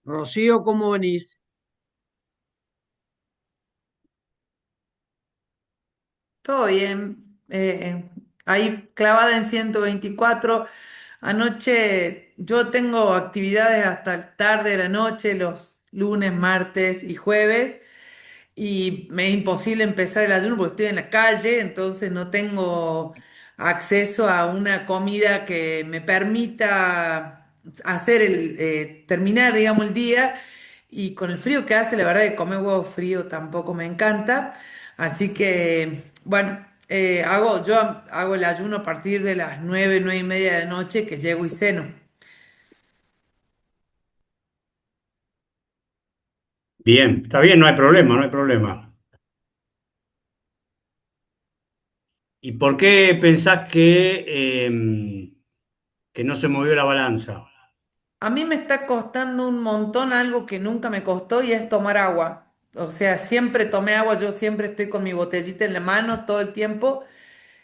Rocío, ¿cómo venís? Todo bien. Ahí clavada en 124. Anoche yo tengo actividades hasta tarde de la noche, los lunes, martes y jueves, y me es imposible empezar el ayuno porque estoy en la calle, entonces no tengo acceso a una comida que me permita terminar, digamos, el día. Y con el frío que hace, la verdad que comer huevo frío tampoco me encanta. Así que, bueno, yo hago el ayuno a partir de las 9, 9:30 de la noche que llego y ceno. Bien, está bien, no hay problema, no hay problema. ¿Y por qué pensás que no se movió la balanza? A mí me está costando un montón algo que nunca me costó y es tomar agua. O sea, siempre tomé agua, yo siempre estoy con mi botellita en la mano todo el tiempo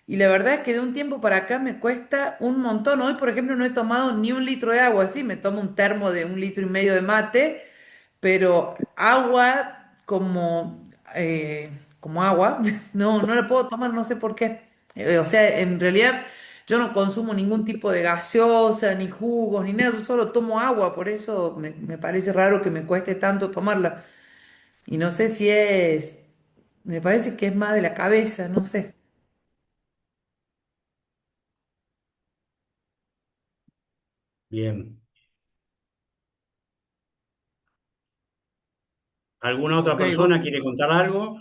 y la verdad es que de un tiempo para acá me cuesta un montón. Hoy, por ejemplo, no he tomado ni un litro de agua, sí, me tomo un termo de 1,5 litros de mate, pero agua como agua, no la puedo tomar, no sé por qué. O sea, en realidad yo no consumo ningún tipo de gaseosa, ni jugos, ni nada, yo solo tomo agua, por eso me parece raro que me cueste tanto tomarla. Y no sé si me parece que es más de la cabeza, no sé. Bien. ¿Alguna otra Ok, vos. persona quiere contar algo?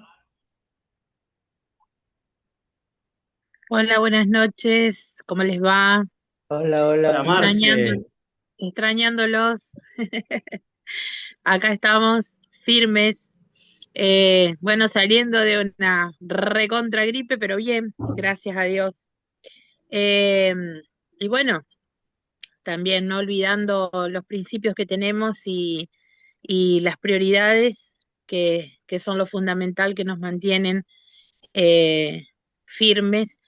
Hola, buenas noches, ¿cómo les va? Hola, Hola, hola. Extrañando, Marce. extrañándolos. Acá estamos firmes. Bueno, saliendo de una recontra gripe, pero bien, gracias a Dios. Eh, y bueno, también no olvidando los principios que tenemos y las prioridades que son lo fundamental que nos mantienen eh, firmes.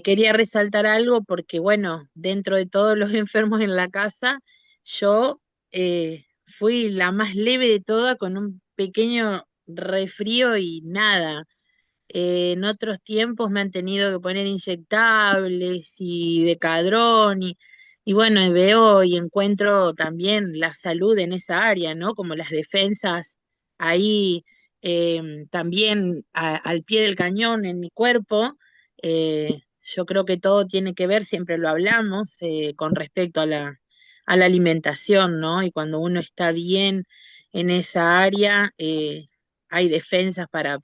Quería resaltar algo porque, bueno, dentro de todos los enfermos en la casa, yo fui la más leve de todas con un pequeño resfrío y nada. En otros tiempos me han tenido que poner inyectables y Decadrón y bueno, y veo y encuentro también la salud en esa área, ¿no? Como las defensas ahí también al pie del cañón en mi cuerpo. Yo creo que todo tiene que ver, siempre lo hablamos, con respecto a la alimentación, ¿no? Y cuando uno está bien en esa área, hay defensas para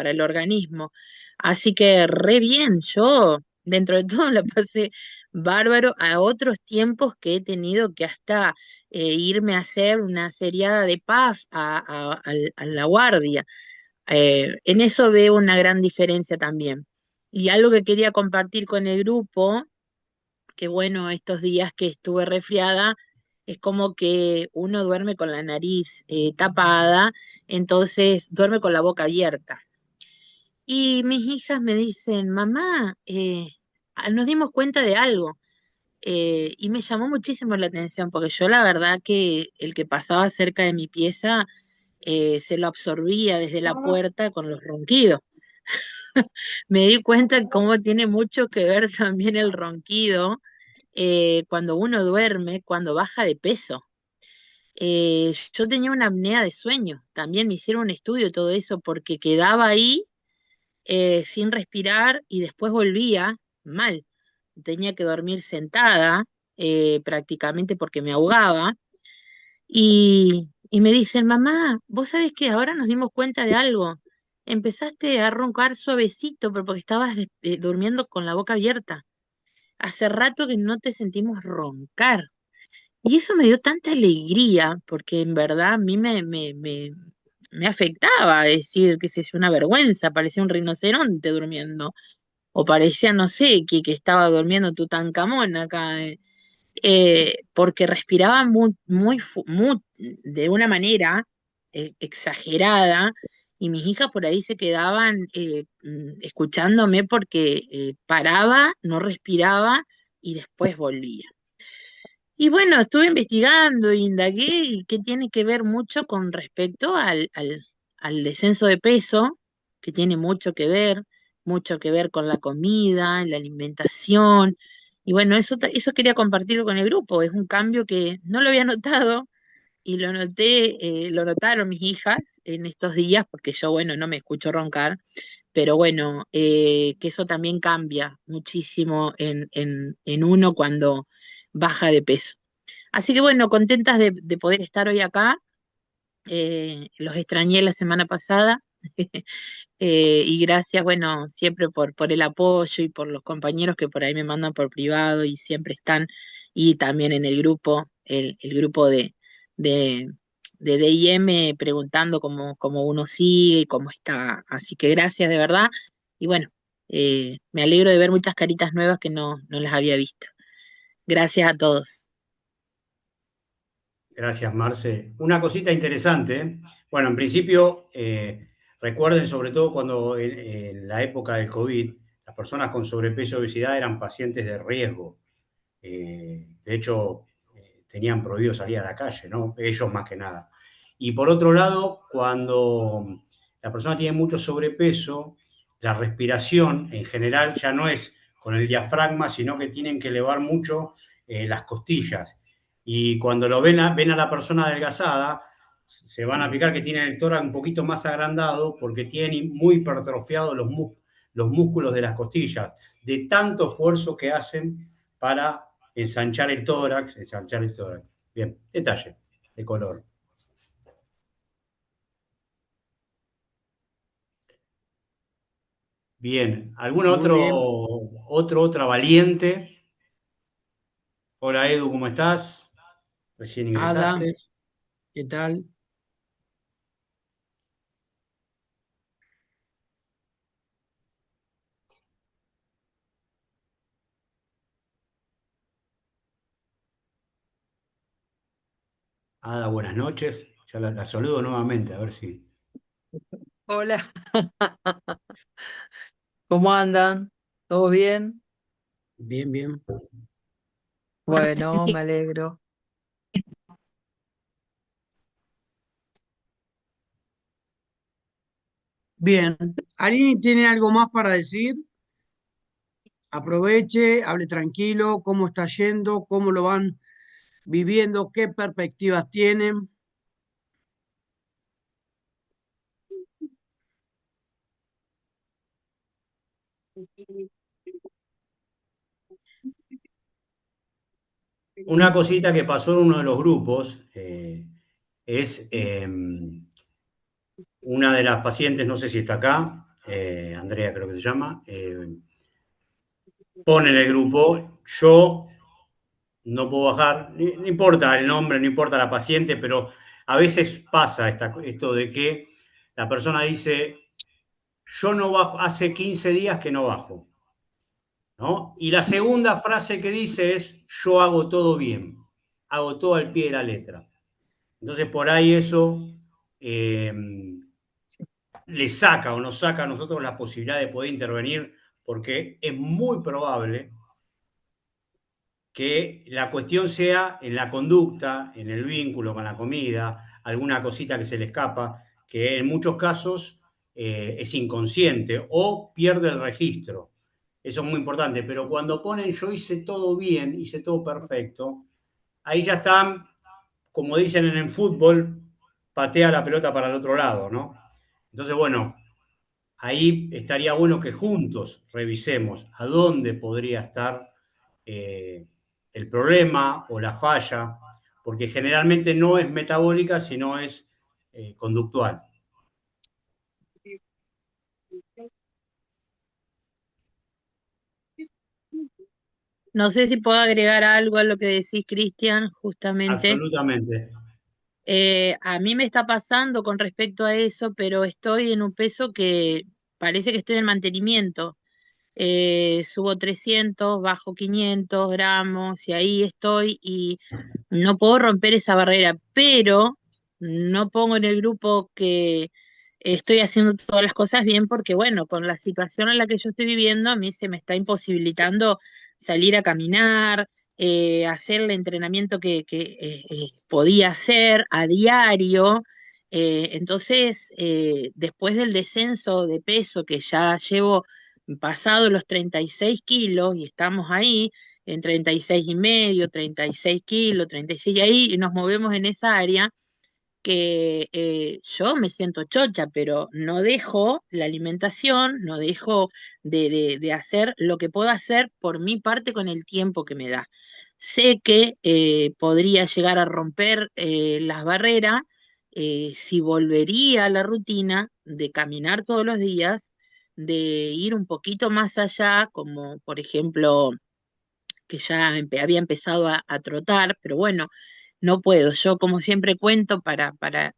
el organismo. Así que re bien, yo dentro de todo lo pasé bárbaro a otros tiempos que he tenido que hasta irme a hacer una seriada de paz a la guardia. En eso veo una gran diferencia también. Y algo que quería compartir con el grupo, que bueno, estos días que estuve resfriada, es como que uno duerme con la nariz tapada, entonces duerme con la boca abierta. Y mis hijas me dicen, mamá, nos dimos cuenta de algo. Y me llamó muchísimo la atención, porque yo la verdad que el que pasaba cerca de mi pieza se lo absorbía desde la puerta con los ronquidos. Me di cuenta cómo tiene mucho que ver también el ronquido cuando uno duerme, cuando baja de peso. Yo tenía una apnea de sueño, también me hicieron un estudio de todo eso porque quedaba ahí sin respirar y después volvía mal. Tenía que dormir sentada prácticamente porque me ahogaba. Y me dicen, mamá, vos sabés que ahora nos dimos cuenta de algo. Empezaste a roncar suavecito, pero porque estabas durmiendo con la boca abierta. Hace rato que no te sentimos roncar. Y eso me dio tanta alegría, porque en verdad a mí me afectaba decir, que sé yo, una vergüenza, parecía un rinoceronte durmiendo, o parecía, no sé, que estaba durmiendo Tutankamón acá, porque respiraba de una manera exagerada, y mis hijas por ahí se quedaban escuchándome porque paraba, no respiraba y después volvía. Y bueno, estuve investigando, indagué, y que tiene que ver mucho con respecto al descenso de peso, que tiene mucho que ver con la comida, la alimentación. Y bueno, eso quería compartirlo con el grupo. Es un cambio que no lo había notado y lo noté, lo notaron mis hijas en estos días, porque yo, bueno, no me escucho roncar, pero bueno, que eso también cambia muchísimo en uno cuando baja de peso. Así que bueno, contentas de poder estar hoy acá. Los extrañé la semana pasada. Y gracias, bueno, siempre por el apoyo y por los compañeros que por ahí me mandan por privado y siempre están, y también en el grupo, el grupo de, de DIM preguntando cómo uno sigue, cómo está. Así que gracias de verdad. Y bueno, me alegro de ver muchas caritas nuevas que no las había visto. Gracias a todos. Gracias, Marce. Una cosita interesante. Bueno, en principio, recuerden sobre todo cuando en la época del COVID, las personas con sobrepeso y obesidad eran pacientes de riesgo. De hecho, tenían prohibido salir a la calle, ¿no? Ellos más que nada. Y por otro lado, cuando la persona tiene mucho sobrepeso, la respiración en general ya no es con el diafragma, sino que tienen que elevar mucho las costillas. Y cuando ven a la persona adelgazada, se van a fijar que tienen el tórax un poquito más agrandado porque tienen muy hipertrofiados los músculos de las costillas, de tanto esfuerzo que hacen para ensanchar el tórax, ensanchar el tórax. Bien, detalle de color. Bien, ¿algún Muy bien, otra valiente? Hola Edu, ¿cómo estás? Recién Ada, ingresaste. ¿qué tal? Ada, buenas noches. Ya la saludo nuevamente, a ver si. Hola, ¿cómo andan? ¿Todo bien? Bien, bien. Bueno, me alegro. Bien, ¿alguien tiene algo más para decir? Aproveche, hable tranquilo, cómo está yendo, cómo lo van viviendo, qué perspectivas tienen. Una cosita que pasó en uno de los grupos es una de las pacientes, no sé si está acá, Andrea creo que se llama, pone en el grupo, yo no puedo bajar, no importa el nombre, no importa la paciente, pero a veces pasa esto de que la persona dice, yo no bajo, hace 15 días que no bajo, ¿no? Y la segunda frase que dice es, yo hago todo bien, hago todo al pie de la letra. Entonces por ahí eso eh, le saca o nos saca a nosotros la posibilidad de poder intervenir porque es muy probable que la cuestión sea en la conducta, en el vínculo con la comida, alguna cosita que se le escapa, que en muchos casos es inconsciente o pierde el registro. Eso es muy importante, pero cuando ponen yo hice todo bien, hice todo perfecto, ahí ya están, como dicen en el fútbol, patea la pelota para el otro lado, ¿no? Entonces, bueno, ahí estaría bueno que juntos revisemos a dónde podría estar eh, el problema o la falla, porque generalmente no es metabólica, sino es conductual. No sé si puedo agregar algo a lo que decís, Cristian, justamente. Absolutamente. A mí me está pasando con respecto a eso, pero estoy en un peso que parece que estoy en mantenimiento. Subo 300, bajo 500 gramos y ahí estoy y no puedo romper esa barrera, pero no pongo en el grupo que estoy haciendo todas las cosas bien porque, bueno, con la situación en la que yo estoy viviendo, a mí se me está imposibilitando salir a caminar, hacer el entrenamiento que podía hacer a diario. Entonces, después del descenso de peso que ya llevo pasado los 36 kilos y estamos ahí en 36 y medio, 36 kilos, 36 y ahí, y nos movemos en esa área que yo me siento chocha, pero no dejo la alimentación, no dejo de hacer lo que puedo hacer por mi parte con el tiempo que me da. Sé que podría llegar a romper las barreras si volvería a la rutina de caminar todos los días, de ir un poquito más allá, como por ejemplo que ya había empezado a trotar, pero bueno, no puedo. Yo, como siempre cuento, para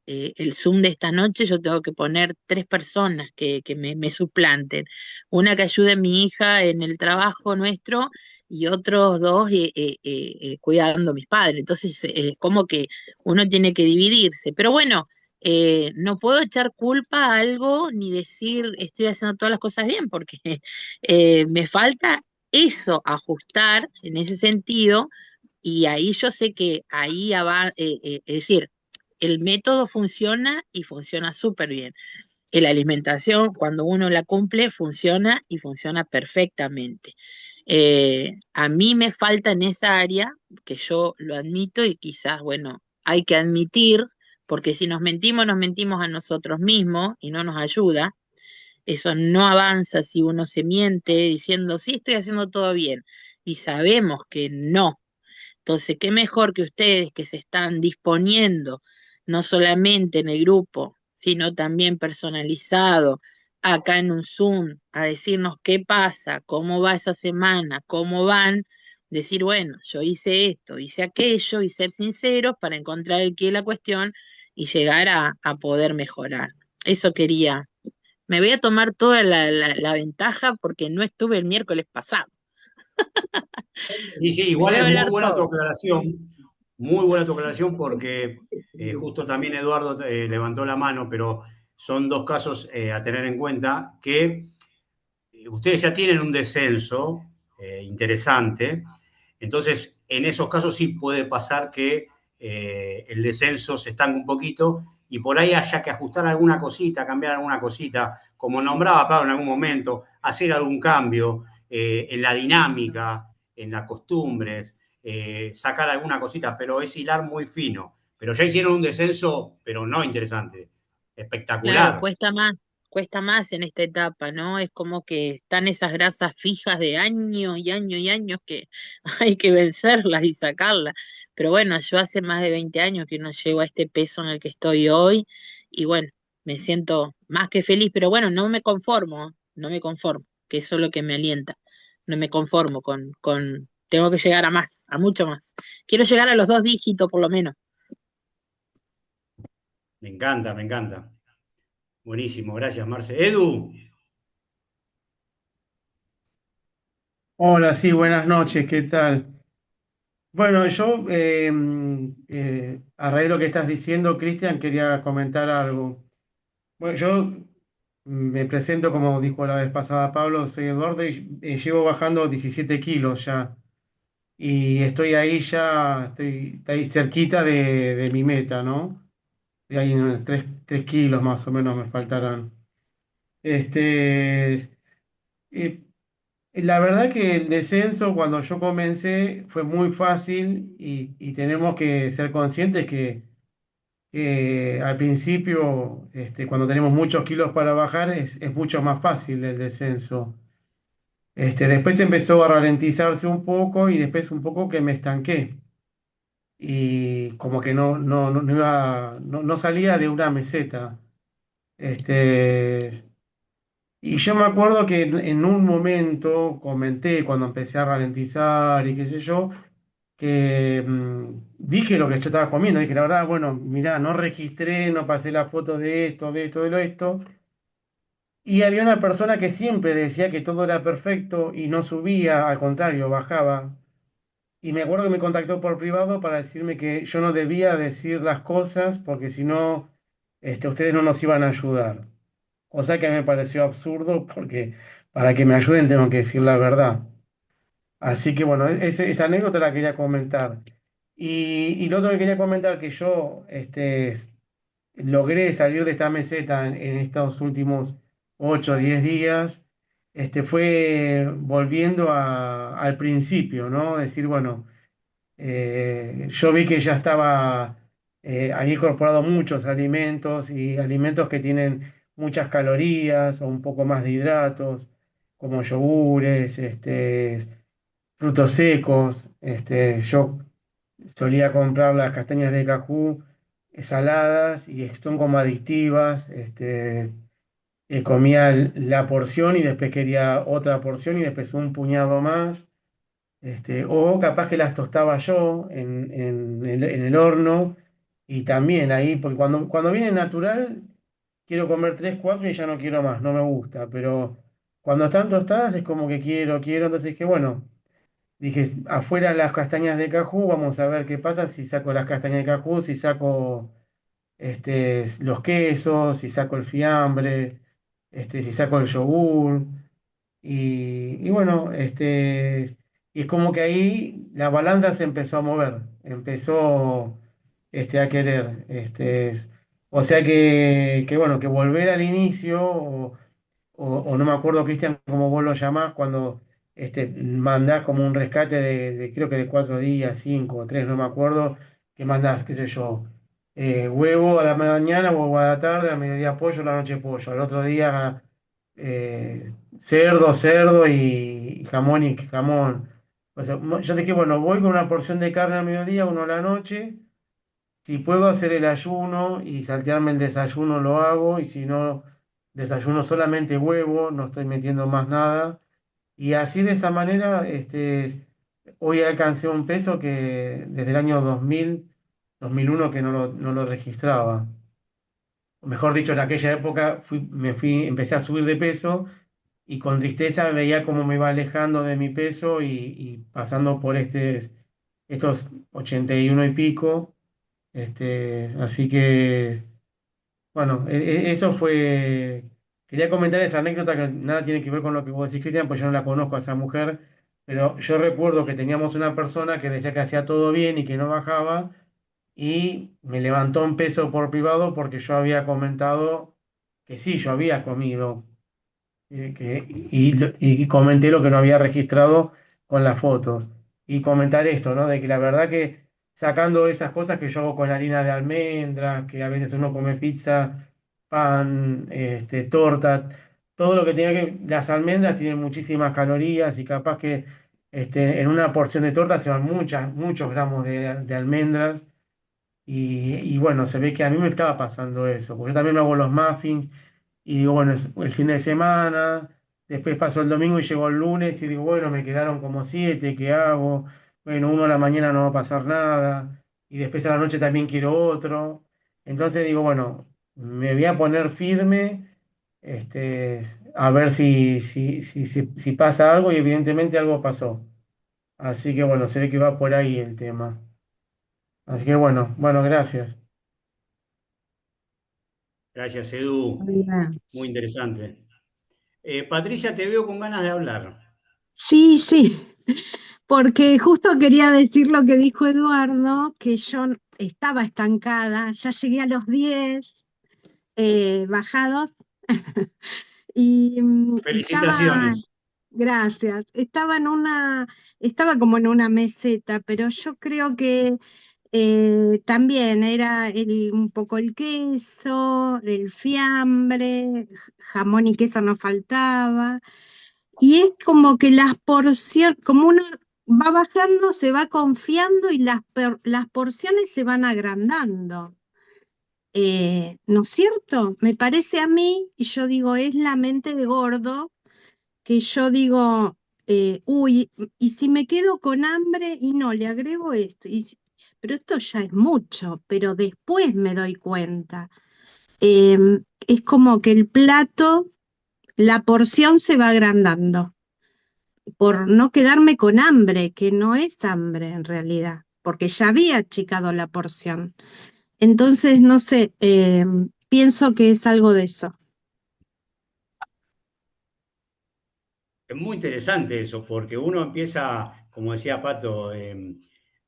el Zoom de esta noche, yo tengo que poner 3 personas que me suplanten. Una que ayude a mi hija en el trabajo nuestro y otros dos cuidando a mis padres. Entonces, como que uno tiene que dividirse. Pero bueno. No puedo echar culpa a algo ni decir estoy haciendo todas las cosas bien, porque me falta eso, ajustar en ese sentido, y ahí yo sé que ahí va, es decir, el método funciona y funciona súper bien. La alimentación, cuando uno la cumple, funciona y funciona perfectamente. A mí me falta en esa área, que yo lo admito y quizás, bueno, hay que admitir, porque si nos mentimos a nosotros mismos y no nos ayuda. Eso no avanza si uno se miente diciendo, sí, estoy haciendo todo bien. Y sabemos que no. Entonces, qué mejor que ustedes que se están disponiendo, no solamente en el grupo, sino también personalizado, acá en un Zoom, a decirnos qué pasa, cómo va esa semana, cómo van. Decir, bueno, yo hice esto, hice aquello, y ser sinceros para encontrar el qué de la cuestión y llegar a poder mejorar. Eso quería. Me voy a tomar toda la ventaja porque no estuve el miércoles pasado. Y sí, Me igual voy a es muy hablar buena tu todo. aclaración, muy buena tu aclaración porque justo también Eduardo levantó la mano, pero son dos casos a tener en cuenta que ustedes ya tienen un descenso interesante, entonces en esos casos sí puede pasar que el descenso se estanque un poquito y por ahí haya que ajustar alguna cosita, cambiar alguna cosita, como nombraba Pablo en algún momento, hacer algún cambio en la dinámica, en las costumbres, sacar alguna cosita, pero es hilar muy fino. Pero ya hicieron un descenso, pero no interesante, Claro, espectacular. cuesta más en esta etapa, ¿no? Es como que están esas grasas fijas de años y años y años que hay que vencerlas y sacarlas. Pero bueno, yo hace más de 20 años que no llego a este peso en el que estoy hoy y bueno, me siento más que feliz, pero bueno, no me conformo, no me conformo, que eso es lo que me alienta. No me conformo tengo que llegar a más, a mucho más. Quiero llegar a los 2 dígitos por lo menos. Me encanta, me encanta. Buenísimo, gracias, Marce. Edu, Hola, sí, buenas noches, ¿qué tal? Bueno, yo, a raíz de lo que estás diciendo, Cristian, quería comentar algo. Bueno, yo me presento, como dijo la vez pasada Pablo, soy Eduardo y llevo bajando 17 kilos ya. Y estoy ahí ya, estoy ahí cerquita de mi meta, ¿no? De ahí en 3 kilos más o menos me faltarán. Este, eh, La verdad que el descenso cuando yo comencé fue muy fácil y tenemos que ser conscientes que al principio, cuando tenemos muchos kilos para bajar, es mucho más fácil el descenso. Después empezó a ralentizarse un poco y después un poco que me estanqué y como que no salía de una meseta. Este, y yo me acuerdo que en un momento comenté cuando empecé a ralentizar y qué sé yo, que dije lo que yo estaba comiendo. Dije, la verdad, bueno, mirá, no registré, no pasé la foto de esto, de esto, de lo esto. Y había una persona que siempre decía que todo era perfecto y no subía, al contrario, bajaba. Y me acuerdo que me contactó por privado para decirme que yo no debía decir las cosas porque si no, ustedes no nos iban a ayudar. Cosa que me pareció absurdo porque para que me ayuden tengo que decir la verdad. Así que bueno, esa anécdota la quería comentar. Y lo otro que quería comentar, que yo logré salir de esta meseta en estos últimos 8 o 10 días, fue volviendo al principio, ¿no? Decir, bueno, yo vi que ya estaba, había incorporado muchos alimentos y alimentos que tienen muchas calorías o un poco más de hidratos, como yogures, frutos secos. Yo solía comprar las castañas de cajú saladas y son como adictivas. Comía la porción y después quería otra porción y después un puñado más. O capaz que las tostaba yo en el horno y también ahí, porque cuando viene natural, quiero comer tres, cuatro y ya no quiero más, no me gusta, pero cuando están tostadas es como que quiero, entonces dije, bueno, dije, afuera las castañas de cajú, vamos a ver qué pasa si saco las castañas de cajú, si saco los quesos, si saco el fiambre, si saco el yogur. Y bueno, y es como que ahí la balanza se empezó a mover, empezó a querer. O sea que bueno, que volver al inicio, o no me acuerdo, Cristian, cómo vos lo llamás, cuando mandás como un rescate creo que de 4 días, 5 o 3, no me acuerdo, que mandás, qué sé yo, huevo a la mañana, huevo a la tarde, al mediodía pollo, a la noche pollo, al otro día cerdo y jamón y jamón. O sea, yo dije, bueno, voy con una porción de carne al mediodía, uno a la noche. Si puedo hacer el ayuno y saltearme el desayuno, lo hago. Y si no, desayuno solamente huevo, no estoy metiendo más nada. Y así de esa manera, hoy alcancé un peso que desde el año 2001 que no lo registraba. O mejor dicho, en aquella época empecé a subir de peso y con tristeza veía cómo me iba alejando de mi peso y pasando por estos 81 y pico. Así que, bueno, eso fue. Quería comentar esa anécdota que nada tiene que ver con lo que vos decís, Cristian, pues yo no la conozco a esa mujer, pero yo recuerdo que teníamos una persona que decía que hacía todo bien y que no bajaba, y me levantó un peso por privado porque yo había comentado que sí, yo había comido y comenté lo que no había registrado con las fotos. Y comentar esto, ¿no? De que la verdad que sacando esas cosas que yo hago con harina de almendras, que a veces uno come pizza, pan, torta, todo lo que tiene las almendras tienen muchísimas calorías y capaz que en una porción de torta se van muchos gramos de almendras. Y bueno, se ve que a mí me estaba pasando eso, porque yo también me hago los muffins y digo, bueno, es el fin de semana, después pasó el domingo y llegó el lunes y digo, bueno, me quedaron como 7, ¿qué hago? Bueno, uno a la mañana no va a pasar nada y después a la noche también quiero otro. Entonces digo, bueno, me voy a poner firme, a ver si pasa algo y evidentemente algo pasó. Así que bueno, se ve que va por ahí el tema. Así que bueno, gracias. Gracias, Edu. Hola. Muy interesante. Patricia, te veo con ganas de hablar. Sí, sí, porque justo quería decir lo que dijo Eduardo, que yo estaba estancada, ya llegué a los 10 bajados y Felicitaciones. gracias, estaba como en una meseta, pero yo creo que también era un poco el queso, el fiambre, jamón y queso no faltaba. Y es como que las porciones, como uno va bajando, se va confiando y las porciones se van agrandando. ¿No es cierto? Me parece a mí, y yo digo, es la mente de gordo, que yo digo, uy, y si me quedo con hambre y no, le agrego esto, pero esto ya es mucho, pero después me doy cuenta. Es como que el plato, la porción se va agrandando por no quedarme con hambre, que no es hambre en realidad, porque ya había achicado la porción. Entonces, no sé, pienso que es algo de eso. Es muy interesante eso, porque uno empieza como decía Pato,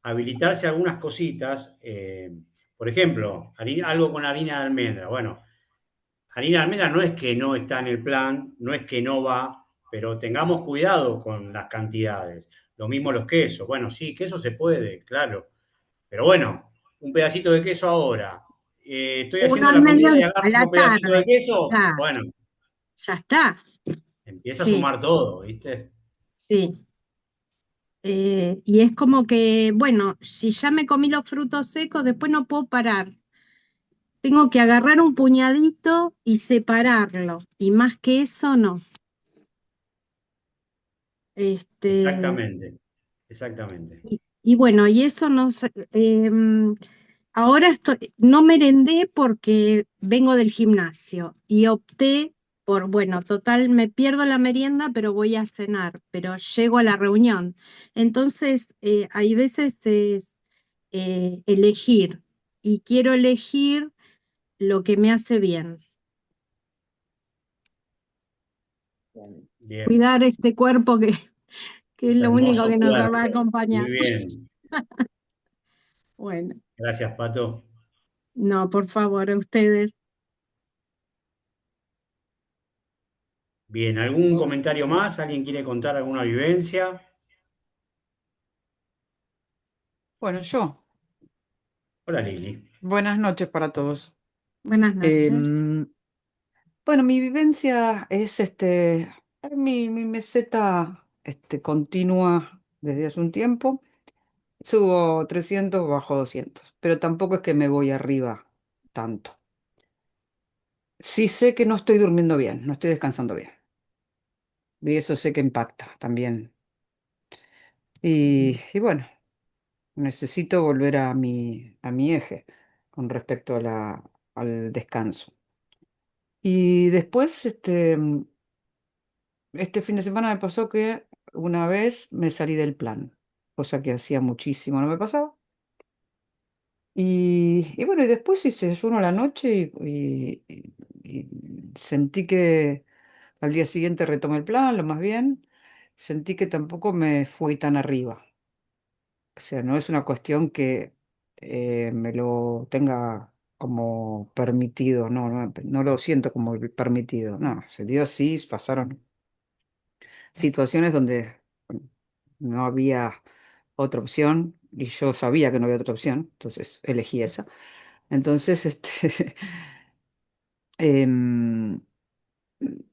habilitarse algunas cositas. Por ejemplo, algo con harina de almendra. Bueno, harina de almendra no es que no está en el plan, no es que no va, pero tengamos cuidado con las cantidades. Lo mismo los quesos. Bueno, sí, queso se puede, claro. Pero bueno, un pedacito de queso ahora. Estoy Uno haciendo al la comida y a agarro la un pedacito de tarde. queso. Ya, Bueno, ya está. empieza a Sí, sumar todo, ¿viste? sí. Y es como que, bueno, si ya me comí los frutos secos, después no puedo parar. Tengo que agarrar un puñadito y separarlo. Y más que eso, no. Este, Exactamente, exactamente. y bueno, y eso no sé, ahora no merendé porque vengo del gimnasio y opté por, bueno, total, me pierdo la merienda, pero voy a cenar, pero llego a la reunión. Entonces, hay veces es elegir y quiero elegir lo que me hace bien. Bien, Cuidar este cuerpo que es lo único que hermoso nos va a cuerpo. Muy acompañar. bien. Bueno, Gracias, Pato. no, por favor, a ustedes. Bien, ¿algún comentario más? ¿Alguien quiere contar alguna vivencia? Bueno, yo. Hola, Lili. Buenas noches para todos. Buenas noches. Em, bueno, mi vivencia es mi meseta continua desde hace un tiempo. Subo 300, bajo 200, pero tampoco es que me voy arriba tanto. Sí sé que no estoy durmiendo bien, no estoy descansando bien. Y eso sé que impacta también. Y bueno, necesito volver a mi eje con respecto a al descanso. Y después, este fin de semana me pasó que una vez me salí del plan, cosa que hacía muchísimo no me pasaba. Y bueno, y después hice ayuno a la noche y sentí que al día siguiente retomé el plan, lo más bien. Sentí que tampoco me fui tan arriba. O sea, no es una cuestión que me lo tenga como permitido, no lo siento como permitido. No, se dio así, pasaron situaciones donde bueno, no había otra opción y yo sabía que no había otra opción, entonces elegí esa. Entonces, em,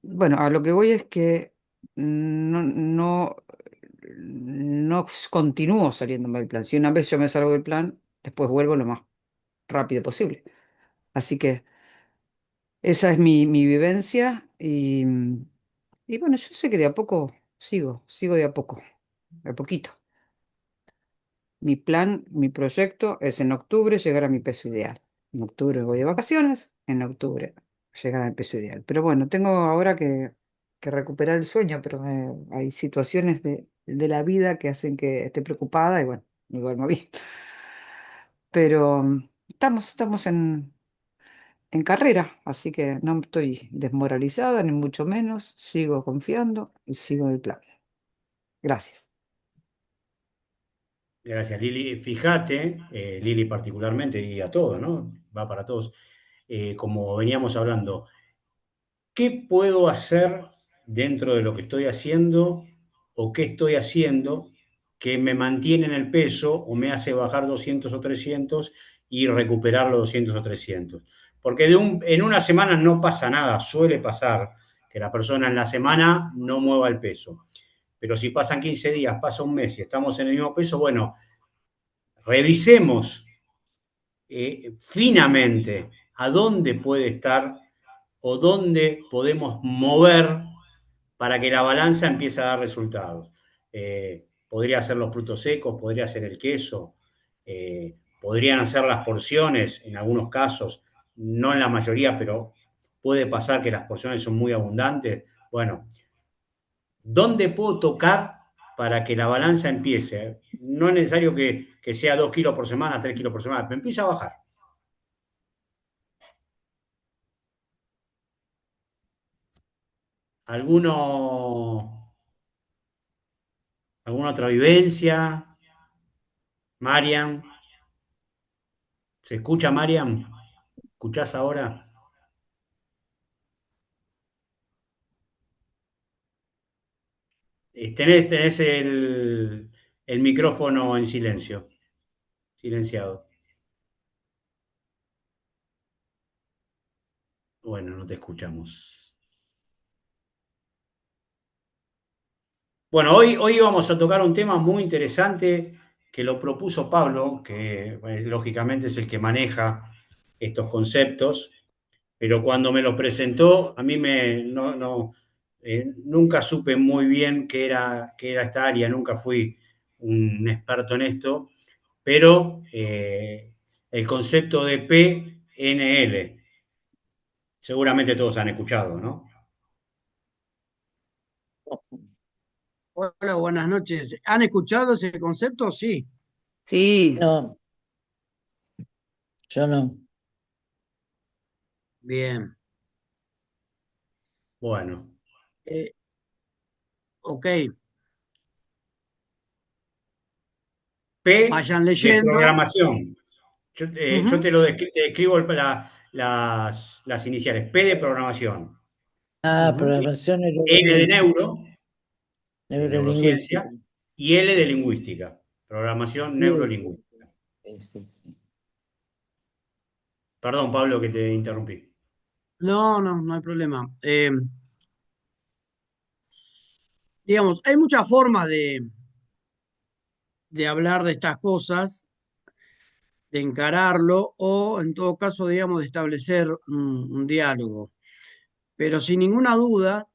bueno, a lo que voy es que no continúo saliéndome del plan. Si una vez yo me salgo del plan, después vuelvo lo más rápido posible. Así que esa es mi vivencia y bueno, yo sé que de a poco sigo de a poco, de a poquito. Mi plan, mi proyecto es en octubre llegar a mi peso ideal. En octubre voy de vacaciones, en octubre llegar a mi peso ideal. Pero bueno, tengo ahora que recuperar el sueño, pero hay situaciones de la vida que hacen que esté preocupada y bueno, ni duermo bien. Pero estamos en carrera, así que no estoy desmoralizada, ni mucho menos. Sigo confiando y sigo en el plan. Gracias. Gracias, Lili. Fíjate, Lili particularmente, y a todos, ¿no? Va para todos. Como veníamos hablando, ¿qué puedo hacer dentro de lo que estoy haciendo o qué estoy haciendo que me mantiene en el peso o me hace bajar 200 o 300 y recuperar los 200 o 300? Porque en una semana no pasa nada, suele pasar que la persona en la semana no mueva el peso. Pero si pasan 15 días, pasa un mes y estamos en el mismo peso, bueno, revisemos finamente a dónde puede estar o dónde podemos mover para que la balanza empiece a dar resultados. Podría ser los frutos secos, podría ser el queso, podrían ser las porciones en algunos casos, no en la mayoría, pero puede pasar que las porciones son muy abundantes. Bueno, ¿dónde puedo tocar para que la balanza empiece? No es necesario que sea 2 kilos por semana, 3 kilos por semana, pero empieza a bajar. ¿Alguno, ¿Alguna otra vivencia? Marian, ¿se escucha Marian? ¿Escuchás ahora? Tenés el micrófono en silencio, silenciado. Bueno, no te escuchamos. Bueno, hoy vamos a tocar un tema muy interesante que lo propuso Pablo, que lógicamente es el que maneja estos conceptos, pero cuando me lo presentó, a mí nunca supe muy bien qué era esta área, nunca fui un experto en esto, pero el concepto de PNL, seguramente todos han escuchado, ¿no? Hola, buenas noches. ¿Han escuchado ese concepto? Sí. Sí, No, yo no. Bien. Bueno, Eh, ok, P vayan de leyendo. programación. Yo Ujú. te describo las iniciales. P de programación, Ah, Ujú. programación N de neurolingüística. neuro, de Neurolingüística. neurociencia, y L de lingüística, programación Sí, neurolingüística. sí, sí, sí. Perdón, Pablo, que te interrumpí. No, no, no hay problema. Digamos, hay muchas formas de hablar de estas cosas, de encararlo o, en todo caso, digamos, de establecer un diálogo. Pero sin ninguna duda,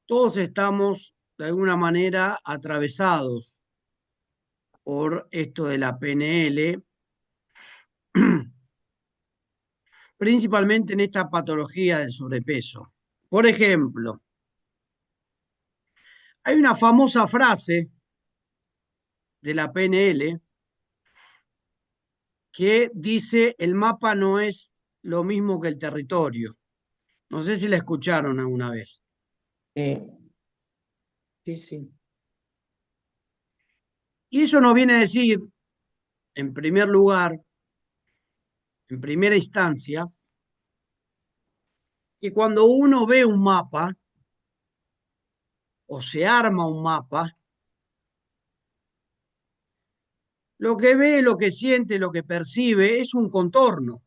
todos estamos de alguna manera atravesados por esto de la PNL, principalmente en esta patología del sobrepeso. Por ejemplo, hay una famosa frase de la PNL que dice el mapa no es lo mismo que el territorio. No sé si la escucharon alguna vez. Sí, sí, sí. Y eso nos viene a decir, en primer lugar, en primera instancia, que cuando uno ve un mapa o se arma un mapa, lo que ve, lo que siente, lo que percibe es un contorno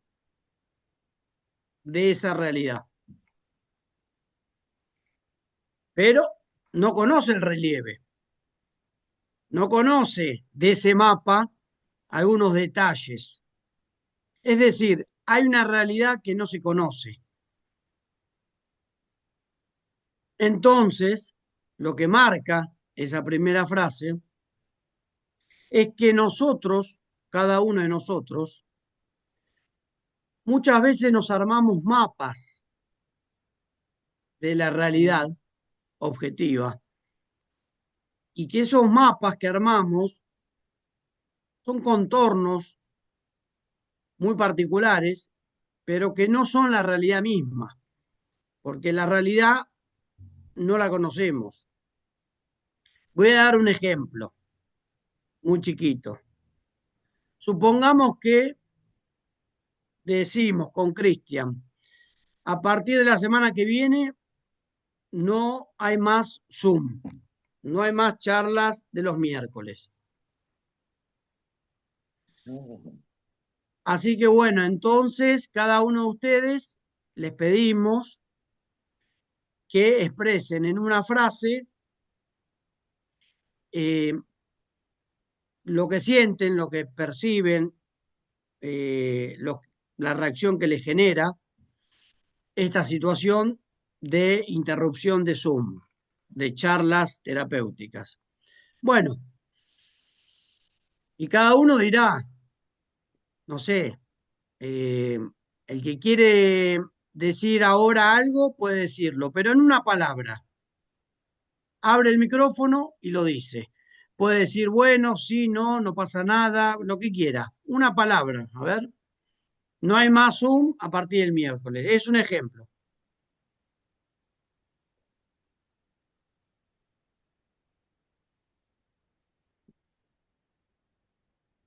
de esa realidad, pero no conoce el relieve, no conoce de ese mapa algunos detalles. Es decir, hay una realidad que no se conoce. Entonces, lo que marca esa primera frase es que nosotros, cada uno de nosotros, muchas veces nos armamos mapas de la realidad objetiva y que esos mapas que armamos son contornos muy particulares, pero que no son la realidad misma, porque la realidad no la conocemos. Voy a dar un ejemplo muy chiquito. Supongamos que decimos con Cristian, a partir de la semana que viene no hay más Zoom, no hay más charlas de los miércoles. Así que bueno, entonces cada uno de ustedes les pedimos que expresen en una frase eh, lo que sienten, lo que perciben, la reacción que les genera esta situación de interrupción de Zoom, de charlas terapéuticas. Bueno, y cada uno dirá, no sé, eh, el que quiere decir ahora algo puede decirlo, pero en una palabra. Abre el micrófono y lo dice. Puede decir, bueno, sí, no, no pasa nada, lo que quiera. Una palabra, a ver. No hay más Zoom a partir del miércoles. Es un ejemplo.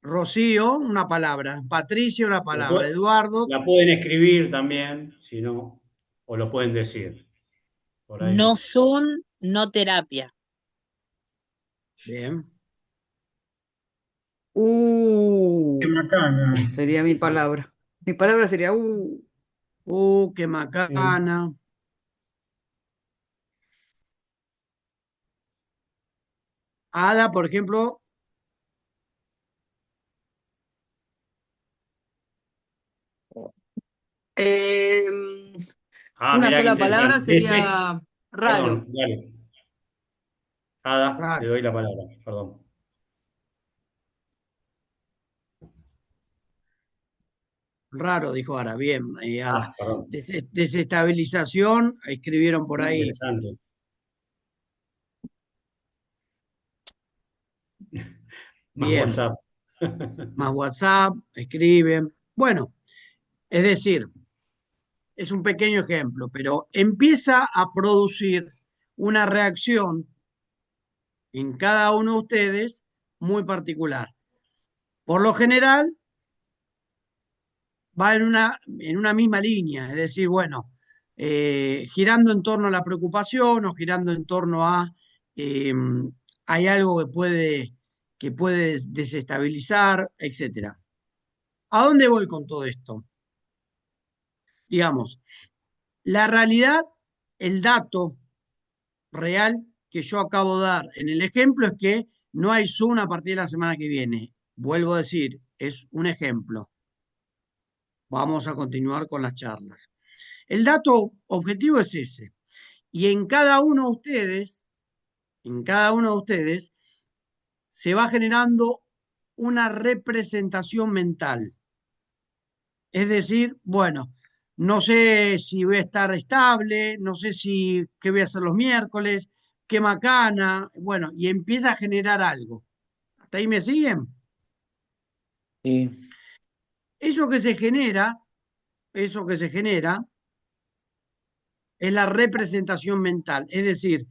Rocío, una palabra. Patricia, una La, palabra. pu- Eduardo, la pueden escribir también, si no, o lo pueden decir. Por ahí. No Zoom, no terapia. bien. Qué Uh, macana. sería mi palabra. Mi palabra sería Qué Sí. macana. Ada, por ejemplo, Em, Ah, una mirá qué sola palabra interesante. sería raro. Perdón, dale. Ada, te raro, doy la palabra, perdón. raro, dijo Ada. Bien, Ada. Ah, perdón. Desestabilización, escribieron por ahí. Interesante. Más Bien, WhatsApp. más WhatsApp, escriben. Bueno, es decir, es un pequeño ejemplo, pero empieza a producir una reacción en cada uno de ustedes muy particular. Por lo general, va en una misma línea, es decir, bueno, girando en torno a la preocupación o girando en torno a eh, hay algo que puede desestabilizar, etcétera. ¿A dónde voy con todo esto? Digamos, la realidad, el dato real que yo acabo de dar en el ejemplo es que no hay Zoom a partir de la semana que viene. Vuelvo a decir, es un ejemplo. Vamos a continuar con las charlas. El dato objetivo es ese. Y en cada uno de ustedes, se va generando una representación mental. Es decir, bueno, no sé si voy a estar estable, no sé si qué voy a hacer los miércoles, qué macana, bueno, y empieza a generar algo. ¿Hasta ahí me siguen? Sí, Eso que se genera, eso que se genera es la representación mental, es decir,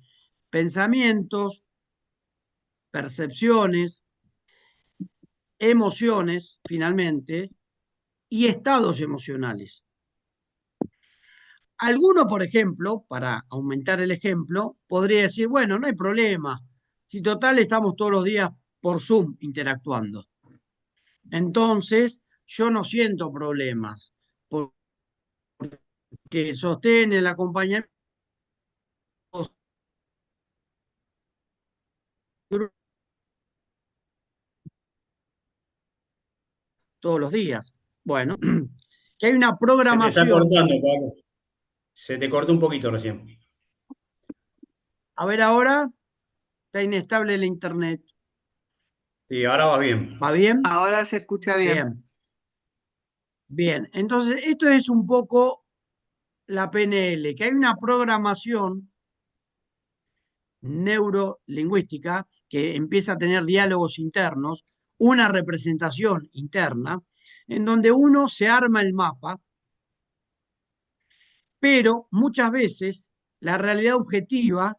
pensamientos, percepciones, emociones, finalmente, y estados emocionales. Alguno, por ejemplo, para aumentar el ejemplo, podría decir, bueno, no hay problema, si total estamos todos los días por Zoom interactuando. Entonces, yo no siento problemas, porque el sostén, el acompañamiento todos los días. Bueno, que hay una Se te está programación. cortando, Pablo. Se te cortó un poquito recién. A ver ahora, está inestable el internet. Sí, ahora va bien. ¿Va bien? Ahora se escucha bien. Bien, bien. Entonces, esto es un poco la PNL, que hay una programación neurolingüística que empieza a tener diálogos internos, una representación interna, en donde uno se arma el mapa, pero muchas veces la realidad objetiva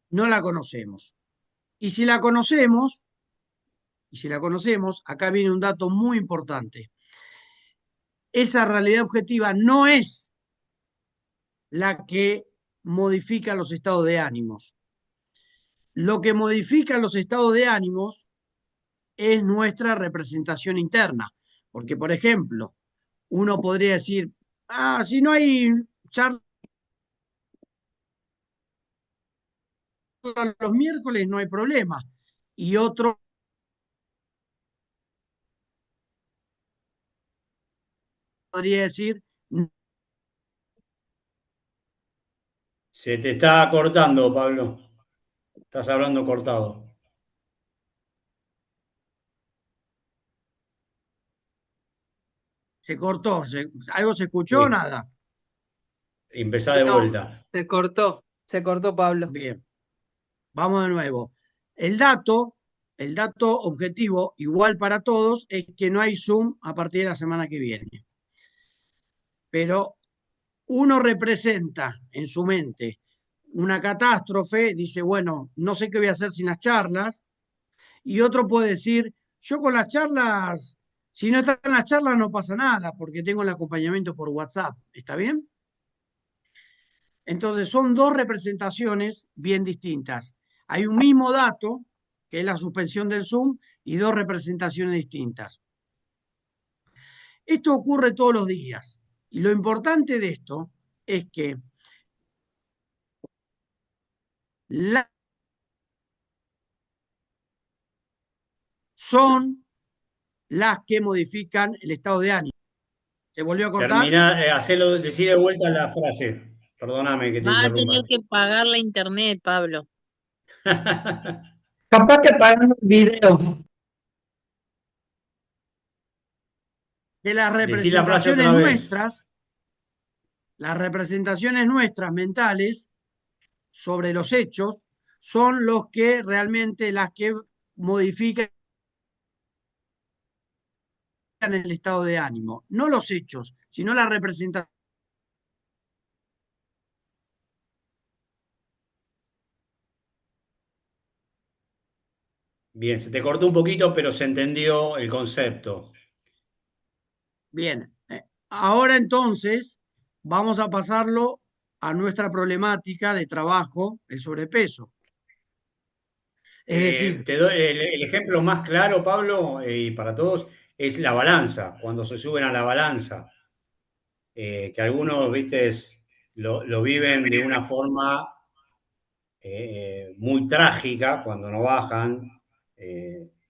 no la conocemos. Y si la conocemos, acá viene un dato muy importante. Esa realidad objetiva no es la que modifica los estados de ánimos. Lo que modifica los estados de ánimos es nuestra representación interna. Porque, por ejemplo, uno podría decir, si no hay charla los miércoles, no hay problema. Y otro podría decir, Se te está cortando, Pablo. Estás hablando cortado. se cortó, ¿algo se escuchó o Sí. nada? Empezá de No, vuelta. se cortó Pablo. Bien, vamos de nuevo. El dato, el dato objetivo, igual para todos, es que no hay Zoom a partir de la semana que viene. Pero uno representa en su mente una catástrofe, dice, bueno, no sé qué voy a hacer sin las charlas, Y otro puede decir, yo con las charlas, si no están las charlas no pasa nada, porque tengo el acompañamiento por WhatsApp. ¿Está bien? Entonces son dos representaciones bien distintas. Hay un mismo dato, que es la suspensión del Zoom, y dos representaciones distintas. Esto ocurre todos los días. Y lo importante de esto es que son las que modifican el estado de ánimo. ¿Se volvió a cortar? Terminar, hacerlo, decir de vuelta la frase. Perdóname que te Va a tener interrumpa. que pagar la internet, Pablo. Capaz que pagando el video. Que las Decí la frase representaciones otra vez. nuestras, las representaciones nuestras mentales sobre los hechos, son los que realmente las que modifican el estado de ánimo. No los hechos, sino la representación. Bien, se te cortó un poquito, pero se entendió el concepto. Bien, ahora entonces vamos a pasarlo a nuestra problemática de trabajo, el sobrepeso. Es decir, Te doy el ejemplo más claro, Pablo, y para todos, es la balanza. Cuando se suben a la balanza, que algunos, viste, lo viven de una forma muy trágica cuando no bajan,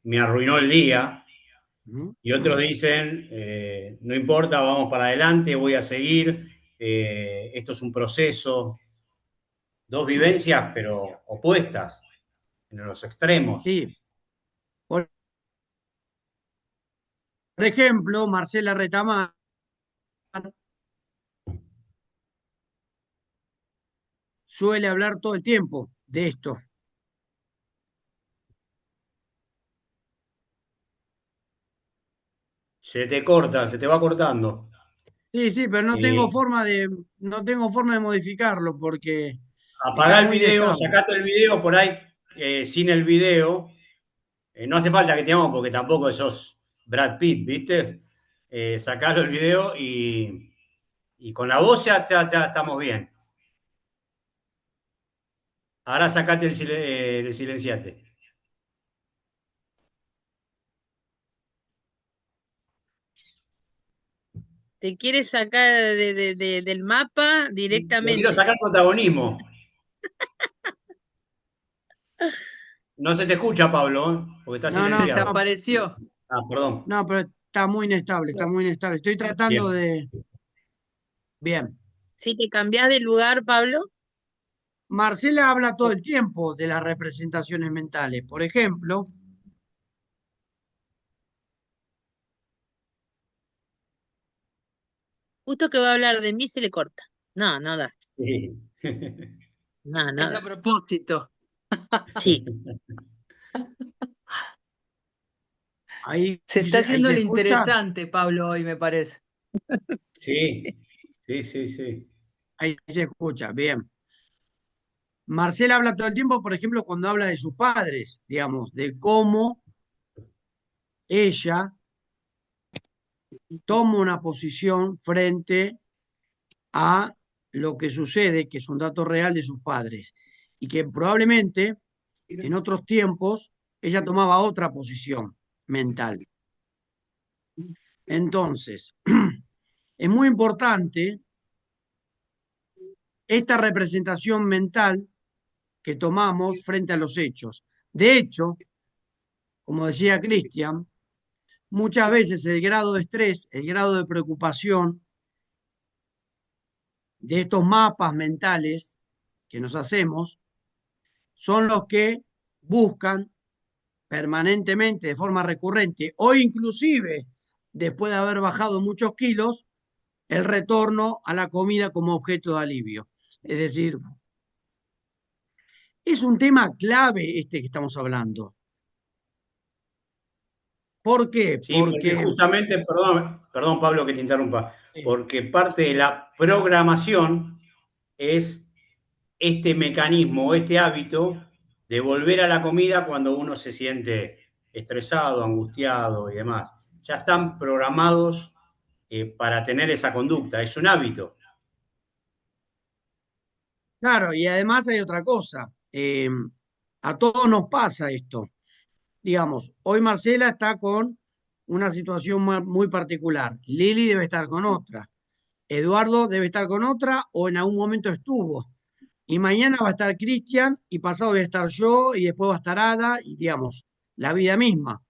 me arruinó el día. Y otros dicen, no importa, vamos para adelante, voy a seguir, esto es un proceso. Dos vivencias, pero opuestas, en los extremos. sí. Por ejemplo, Marcela Retamar suele hablar todo el tiempo de esto. Se te corta, se te va cortando. Sí, sí, pero no tengo forma de modificarlo porque está Apagá el muy video, inestable. sacate el video por ahí, sin el video. No hace falta que te amo porque tampoco sos Brad Pitt, ¿viste? Sacalo el video y con la voz ya estamos bien. Ahora sacate de silenciate. Te quieres sacar del mapa Lo quiero directamente. sacar protagonismo. No se te escucha, Pablo, porque está No, no, silenciado. Desapareció. Ah, perdón. no, pero está muy inestable, está muy inestable. Estoy tratando Bien. de... Bien. Si te cambias de lugar, Pablo, Marcela habla todo el tiempo de las representaciones mentales. Por ejemplo, justo que va a hablar de mí se le corta. No, no da. Sí. No, no Es a da. propósito. Sí. ahí, Se está ahí haciendo se lo escucha, interesante, Pablo, hoy me parece. Sí, sí. ahí se escucha, bien. Marcela habla todo el tiempo, por ejemplo, cuando habla de sus padres, digamos, de cómo ella toma una posición frente a lo que sucede, que es un dato real de sus padres, y que probablemente en otros tiempos ella tomaba otra posición mental. Entonces, es muy importante esta representación mental que tomamos frente a los hechos. De hecho, como decía Cristian, muchas veces el grado de estrés, el grado de preocupación de estos mapas mentales que nos hacemos son los que buscan permanentemente, de forma recurrente, o inclusive después de haber bajado muchos kilos, el retorno a la comida como objeto de alivio. Es decir, es un tema clave este que estamos hablando. ¿Por qué? Sí, porque justamente, perdón Pablo que te interrumpa, porque parte de la programación es este mecanismo, este hábito de volver a la comida cuando uno se siente estresado, angustiado y demás. Ya están programados para tener esa conducta, es un hábito. Claro, y además hay otra cosa. A todos nos pasa esto. Digamos, hoy Marcela está con una situación muy particular. Lili debe estar con otra. Eduardo debe estar con otra o en algún momento estuvo. Y mañana va a estar Cristian y pasado voy a estar yo y después va a estar Ada y digamos, la vida misma.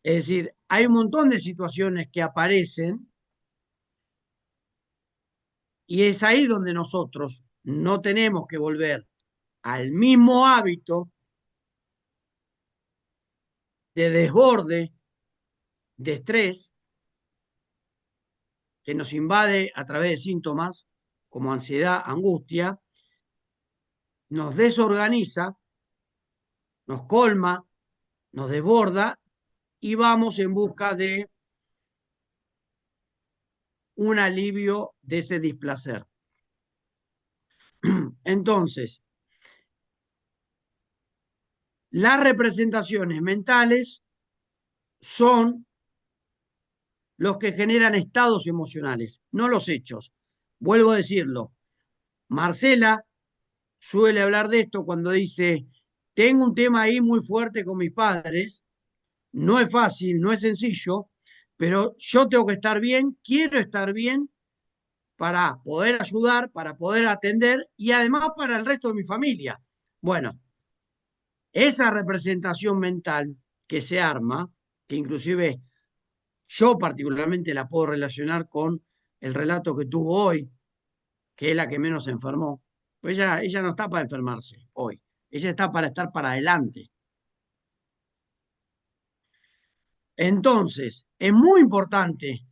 Es decir, hay un montón de situaciones que aparecen y es ahí donde nosotros no tenemos que volver al mismo hábito de desborde, de estrés, que nos invade a través de síntomas como ansiedad, angustia, nos desorganiza, nos colma, nos desborda y vamos en busca de un alivio de ese displacer. Entonces, las representaciones mentales son los que generan estados emocionales, no los hechos. Vuelvo a decirlo, Marcela suele hablar de esto cuando dice, tengo un tema ahí muy fuerte con mis padres, no es fácil, no es sencillo, pero yo tengo que estar bien, quiero estar bien para poder ayudar, para poder atender y además para el resto de mi familia. Bueno, esa representación mental que se arma, que inclusive yo particularmente la puedo relacionar con el relato que tuvo hoy, que es la que menos se enfermó, pues ella no está para enfermarse hoy, ella está para estar para adelante. Entonces, es muy importante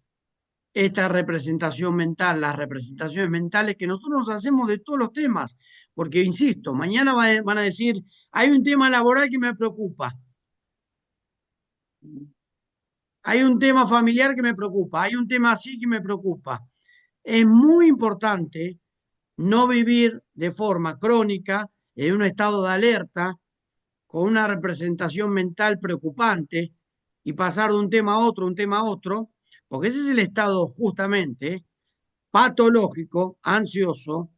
esta representación mental, las representaciones mentales que nosotros nos hacemos de todos los temas, porque, insisto, mañana van a decir, hay un tema laboral que me preocupa, hay un tema familiar que me preocupa, hay un tema así que me preocupa. Es muy importante no vivir de forma crónica en un estado de alerta con una representación mental preocupante y pasar de un tema a otro, un tema a otro, porque ese es el estado justamente patológico, ansioso,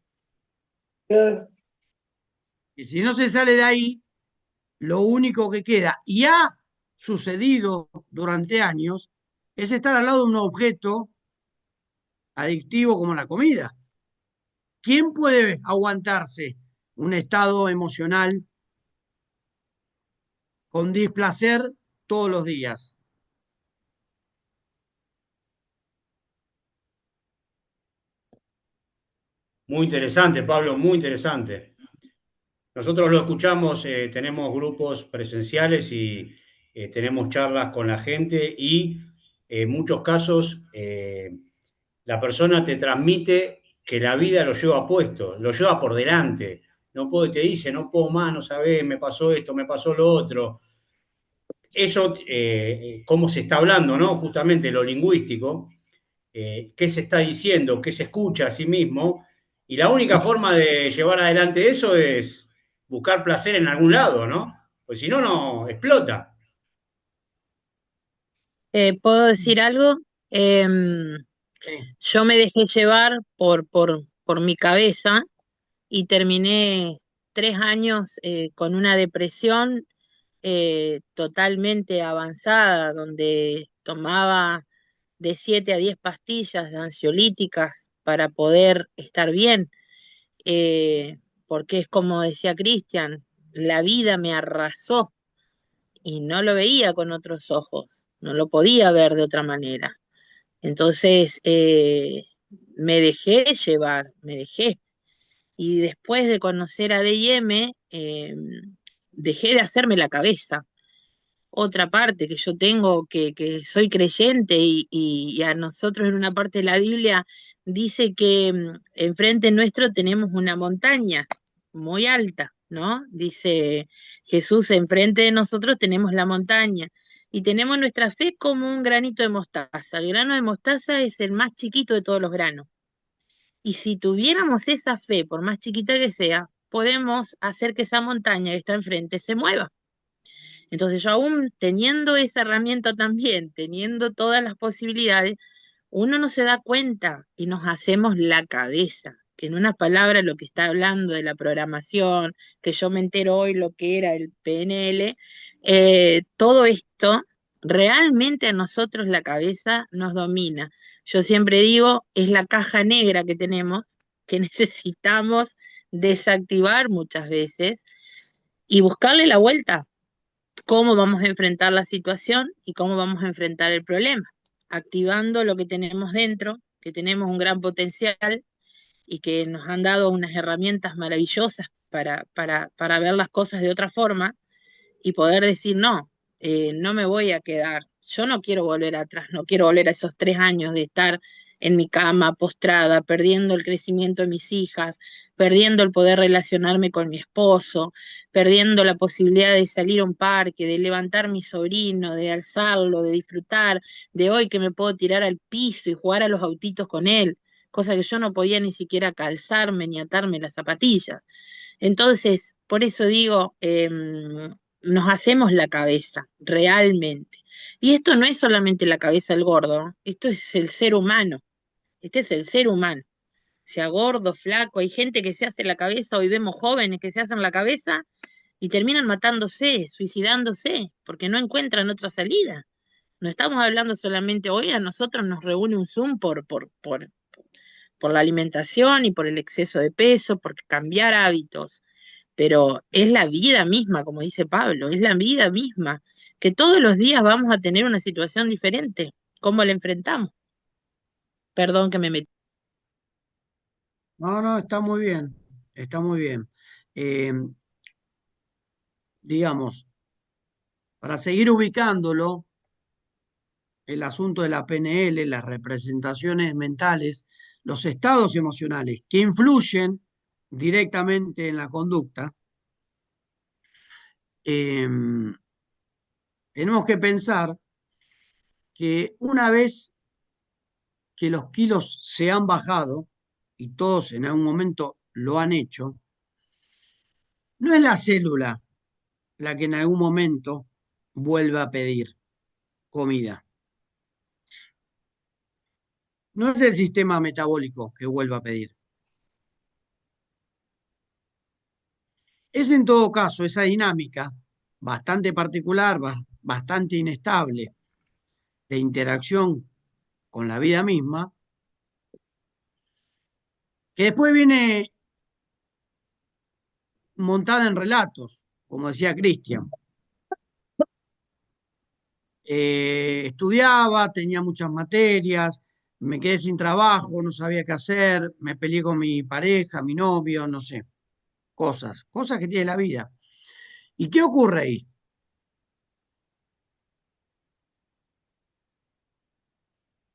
y si no se sale de ahí, lo único que queda, y ha sucedido durante años, es estar al lado de un objeto adictivo como la comida. ¿Quién puede aguantarse un estado emocional con displacer todos los días? Muy interesante, Pablo, muy interesante. Nosotros lo escuchamos, tenemos grupos presenciales y tenemos charlas con la gente y en muchos casos la persona te transmite que la vida lo lleva puesto, lo lleva por delante. No puede, te dice, no puedo más, no sabés, me pasó esto, me pasó lo otro. Eso, cómo se está hablando, ¿no? Justamente lo lingüístico, qué se está diciendo, qué se escucha a sí mismo. Y la única forma de llevar adelante eso es buscar placer en algún lado, ¿no? Pues si no, no explota. ¿Puedo decir algo? Sí. Yo me dejé llevar por mi cabeza y terminé 3 años con una depresión totalmente avanzada, donde tomaba de 7 a 10 pastillas de ansiolíticas para poder estar bien, porque es como decía Cristian, la vida me arrasó y no lo veía con otros ojos, no lo podía ver de otra manera. Entonces me dejé llevar, me dejé. Y después de conocer a D&M, dejé de hacerme la cabeza. Otra parte que yo tengo, que soy creyente y a nosotros en una parte de la Biblia dice que enfrente nuestro tenemos una montaña muy alta, ¿no? Dice Jesús, enfrente de nosotros tenemos la montaña y tenemos nuestra fe como un granito de mostaza. El grano de mostaza es el más chiquito de todos los granos. Y si tuviéramos esa fe, por más chiquita que sea, podemos hacer que esa montaña que está enfrente se mueva. Entonces yo aún teniendo esa herramienta también, teniendo todas las posibilidades, uno no se da cuenta y nos hacemos la cabeza, que en una palabra lo que está hablando de la programación, que yo me entero hoy lo que era el PNL, todo esto realmente a nosotros la cabeza nos domina. Yo siempre digo, es la caja negra que tenemos, que necesitamos desactivar muchas veces y buscarle la vuelta, cómo vamos a enfrentar la situación y cómo vamos a enfrentar el problema, activando lo que tenemos dentro, que tenemos un gran potencial y que nos han dado unas herramientas maravillosas para ver las cosas de otra forma y poder decir, no, no me voy a quedar, yo no quiero volver atrás, no quiero volver a esos 3 años de estar en mi cama postrada, perdiendo el crecimiento de mis hijas, perdiendo el poder relacionarme con mi esposo, perdiendo la posibilidad de salir a un parque, de levantar a mi sobrino, de alzarlo, de disfrutar, de hoy que me puedo tirar al piso y jugar a los autitos con él, cosa que yo no podía ni siquiera calzarme ni atarme las zapatillas. Entonces, por eso digo, nos hacemos la cabeza, realmente. Y esto no es solamente la cabeza del gordo, ¿no? Esto es el ser humano, este es el ser humano. Sea gordo, flaco, hay gente que se hace la cabeza, hoy vemos jóvenes que se hacen la cabeza y terminan matándose, suicidándose, porque no encuentran otra salida. No estamos hablando solamente hoy, a nosotros nos reúne un Zoom por la alimentación y por el exceso de peso, por cambiar hábitos, pero es la vida misma, como dice Pablo, es la vida misma, que todos los días vamos a tener una situación diferente. ¿Cómo la enfrentamos? Perdón que me metí. No, no, está muy bien, está muy bien. Eh, digamos, para seguir ubicándolo, el asunto de la PNL, las representaciones mentales, los estados emocionales que influyen directamente en la conducta, eh, tenemos que pensar que una vez que los kilos se han bajado, y todos en algún momento lo han hecho, no es la célula la que en algún momento vuelve a pedir comida. No es el sistema metabólico que vuelva a pedir. Es en todo caso esa dinámica bastante particular, bastante inestable de interacción con la vida misma, que después viene montada en relatos, como decía Cristian. Estudiaba, tenía muchas materias, me quedé sin trabajo, no sabía qué hacer, me peleé con mi pareja, mi novio, no sé, cosas que tiene la vida. ¿Y qué ocurre ahí?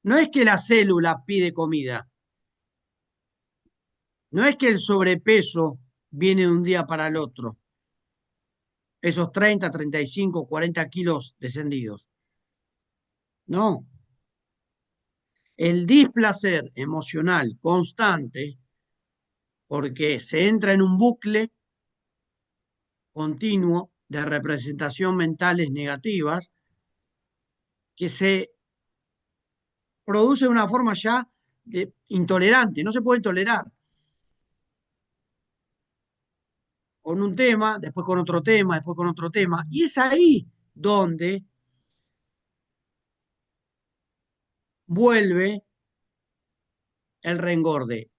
No es que la célula pide comida, no es que el sobrepeso viene de un día para el otro, esos 30, 35, 40 kilos descendidos. No, el displacer emocional constante, porque se entra en un bucle continuo de representación mentales negativas que se produce de una forma ya intolerante, no se puede tolerar. Con un tema, después con otro tema, después con otro tema. Y es ahí donde vuelve el reengorde.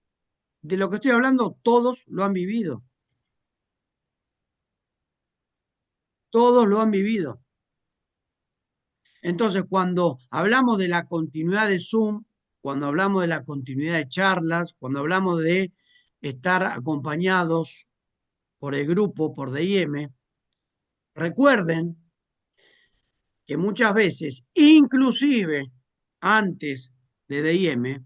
De lo que estoy hablando, todos lo han vivido. Todos lo han vivido. Entonces, cuando hablamos de la continuidad de Zoom, cuando hablamos de la continuidad de charlas, cuando hablamos de estar acompañados por el grupo, por DIM, recuerden que muchas veces, inclusive antes de DIM,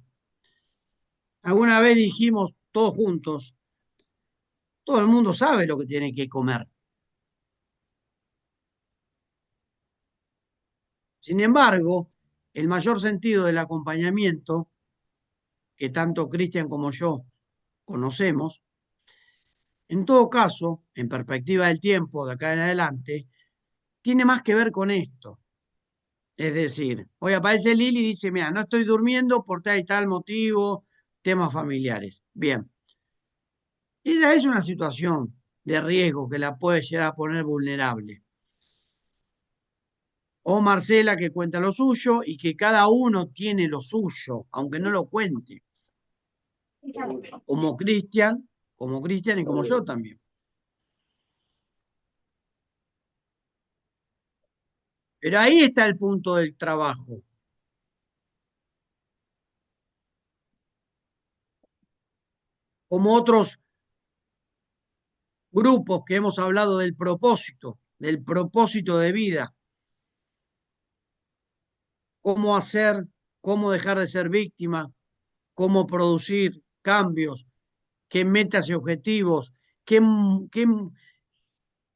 alguna vez dijimos todos juntos, todo el mundo sabe lo que tiene que comer. Sin embargo, el mayor sentido del acompañamiento, que tanto Cristian como yo conocemos, en todo caso, en perspectiva del tiempo de acá en adelante, tiene más que ver con esto. Es decir, hoy aparece Lili y dice, mira, no estoy durmiendo por tal y tal motivo, temas familiares. Bien, esa es una situación de riesgo que la puede llegar a poner vulnerable. O Marcela que cuenta lo suyo y que cada uno tiene lo suyo, aunque no lo cuente, como Cristian y como yo también. Pero ahí está el punto del trabajo. Como otros grupos que hemos hablado del propósito de vida, cómo hacer, cómo dejar de ser víctima, cómo producir cambios, qué metas y objetivos, qué, qué,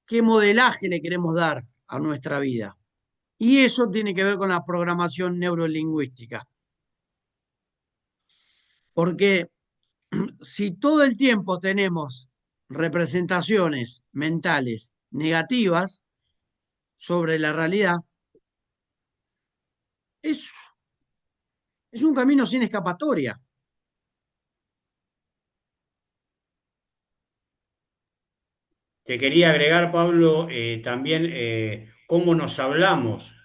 qué modelaje le queremos dar a nuestra vida. Y eso tiene que ver con la programación neurolingüística. Porque si todo el tiempo tenemos representaciones mentales negativas sobre la realidad, es, es un camino sin escapatoria. Te quería agregar, Pablo, también cómo nos hablamos,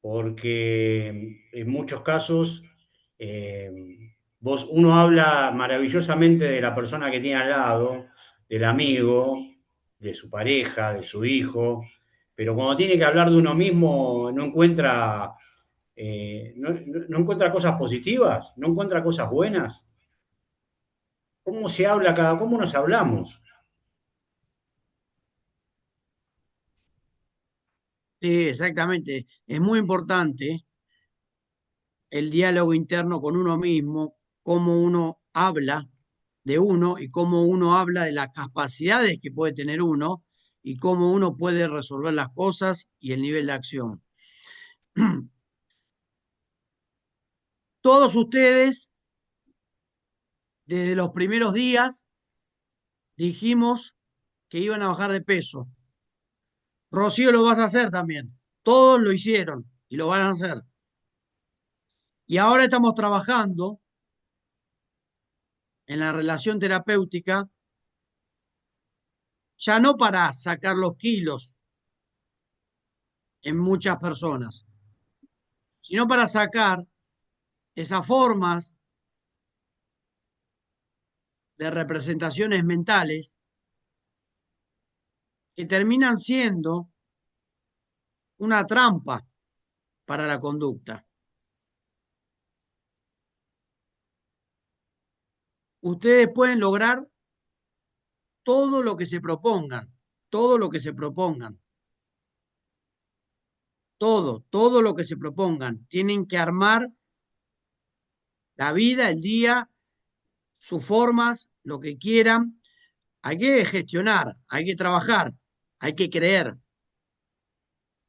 porque en muchos casos uno habla maravillosamente de la persona que tiene al lado, del amigo, de su pareja, de su hijo, pero cuando tiene que hablar de uno mismo no encuentra, no encuentra cosas positivas, no encuentra cosas buenas. ¿Cómo se habla cómo nos hablamos? Sí, exactamente. Es muy importante el diálogo interno con uno mismo, cómo uno habla de uno y cómo uno habla de las capacidades que puede tener uno y cómo uno puede resolver las cosas y el nivel de acción. Todos ustedes, desde los primeros días, dijimos que iban a bajar de peso. Rocío, lo vas a hacer también. Todos lo hicieron y lo van a hacer. Y ahora estamos trabajando en la relación terapéutica, ya no para sacar los kilos en muchas personas, sino para sacar esas formas de representaciones mentales que terminan siendo una trampa para la conducta. Ustedes pueden lograr todo lo que se propongan, todo lo que se propongan, todo lo que se propongan. Tienen que armar la vida, el día, sus formas, lo que quieran. Hay que gestionar, hay que trabajar, hay que creer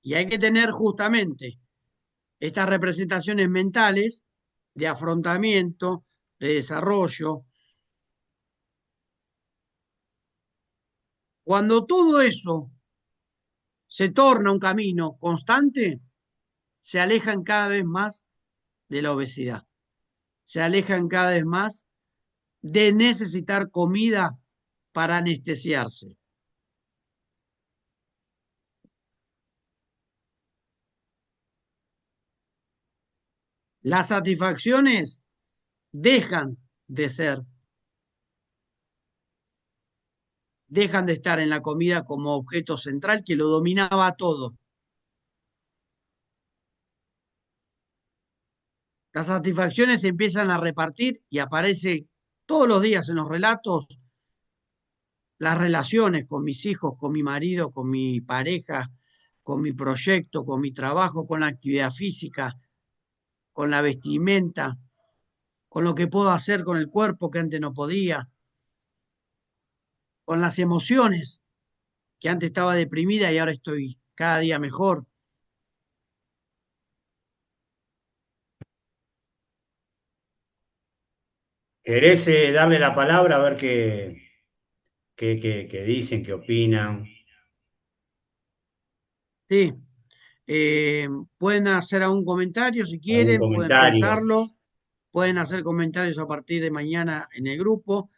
y hay que tener justamente estas representaciones mentales de afrontamiento, de desarrollo. Cuando todo eso se torna un camino constante, se alejan cada vez más de la obesidad, se alejan cada vez más de necesitar comida para anestesiarse. Las satisfacciones dejan de ser, dejan de estar en la comida como objeto central que lo dominaba todo. Las satisfacciones se empiezan a repartir y aparece todos los días en los relatos las relaciones con mis hijos, con mi marido, con mi pareja, con mi proyecto, con mi trabajo, con la actividad física, con la vestimenta, con lo que puedo hacer con el cuerpo que antes no podía, con las emociones que antes estaba deprimida y ahora estoy cada día mejor. ¿Querés darle la palabra a ver qué dicen, qué opinan? Sí. Eh, Pueden hacer algún comentario si ¿Algún quieren, pueden comentario? pensarlo, pueden hacer comentarios a partir de mañana en el grupo.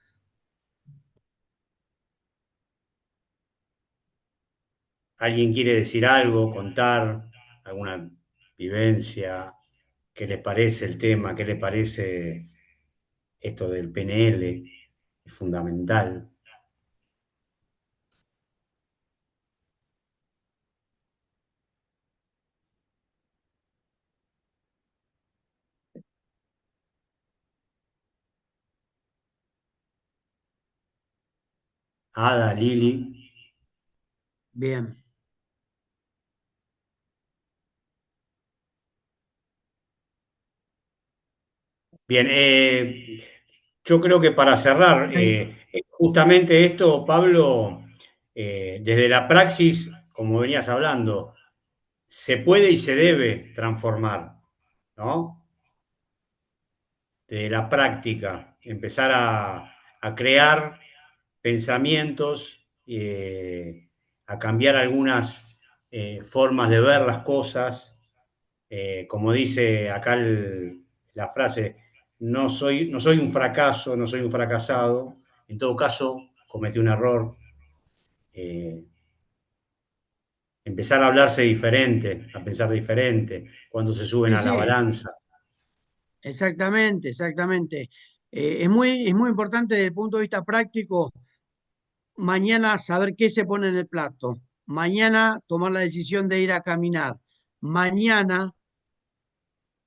¿Alguien quiere decir algo, contar alguna vivencia? ¿Qué les parece el tema? ¿Qué les parece esto del PNL? Es fundamental. Ada, Lili. Bien. Bien, yo creo que para cerrar, justamente esto, Pablo, desde la praxis, como venías hablando, se puede y se debe transformar, ¿no? Desde la práctica, empezar a crear pensamientos, a cambiar algunas formas de ver las cosas. Como dice acá la frase, no soy un fracaso, no soy un fracasado. En todo caso, cometí un error. Eh, Empezar a hablarse diferente, a pensar diferente, cuando se suben Sí, a la sí, balanza. exactamente, exactamente. Es muy importante desde el punto de vista práctico mañana saber qué se pone en el plato, mañana tomar la decisión de ir a caminar, mañana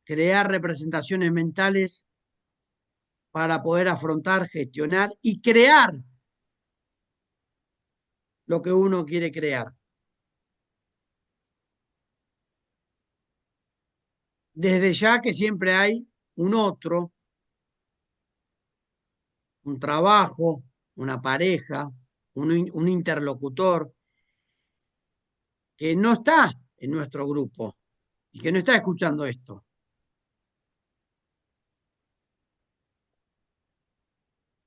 crear representaciones mentales para poder afrontar, gestionar y crear lo que uno quiere crear. Desde ya que siempre hay un otro, un trabajo, una pareja, un interlocutor que no está en nuestro grupo y que no está escuchando esto.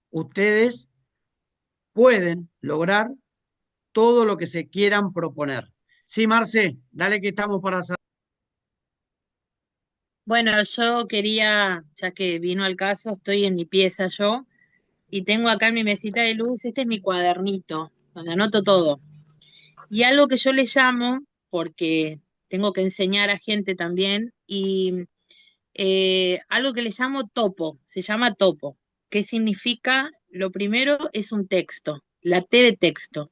Ustedes pueden lograr todo lo que se quieran proponer. Sí, Marce, dale que estamos para hacer. Bueno, yo quería, ya que vino al caso, estoy en mi pieza yo y tengo acá en mi mesita de luz, este es mi cuadernito, donde anoto todo. Y algo que yo le llamo, porque tengo que enseñar a gente también, y algo que le llamo topo, se llama topo. ¿Qué significa? Lo primero es un texto, la T de texto.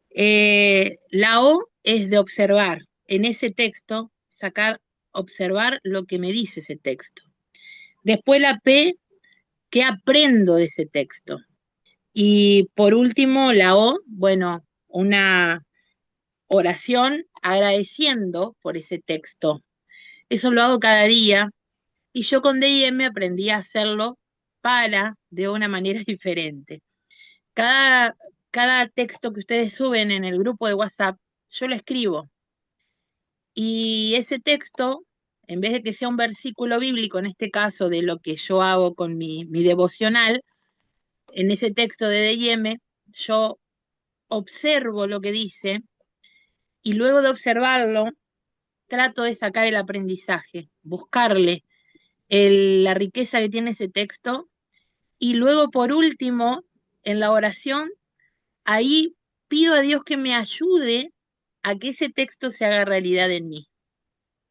La O es de observar. En ese texto, sacar, observar lo que me dice ese texto. Después la P, ¿qué aprendo de ese texto? Y por último, la O, bueno, una oración agradeciendo por ese texto. Eso lo hago cada día y yo con D&M aprendí a hacerlo para de una manera diferente. Cada, cada texto que ustedes suben en el grupo de WhatsApp, yo lo escribo. Y ese texto, en vez de que sea un versículo bíblico, en este caso de lo que yo hago con mi devocional, en ese texto de D&M, yo observo lo que dice y luego de observarlo, trato de sacar el aprendizaje, buscarle la riqueza que tiene ese texto y luego por último, en la oración, ahí pido a Dios que me ayude a que ese texto se haga realidad en mí.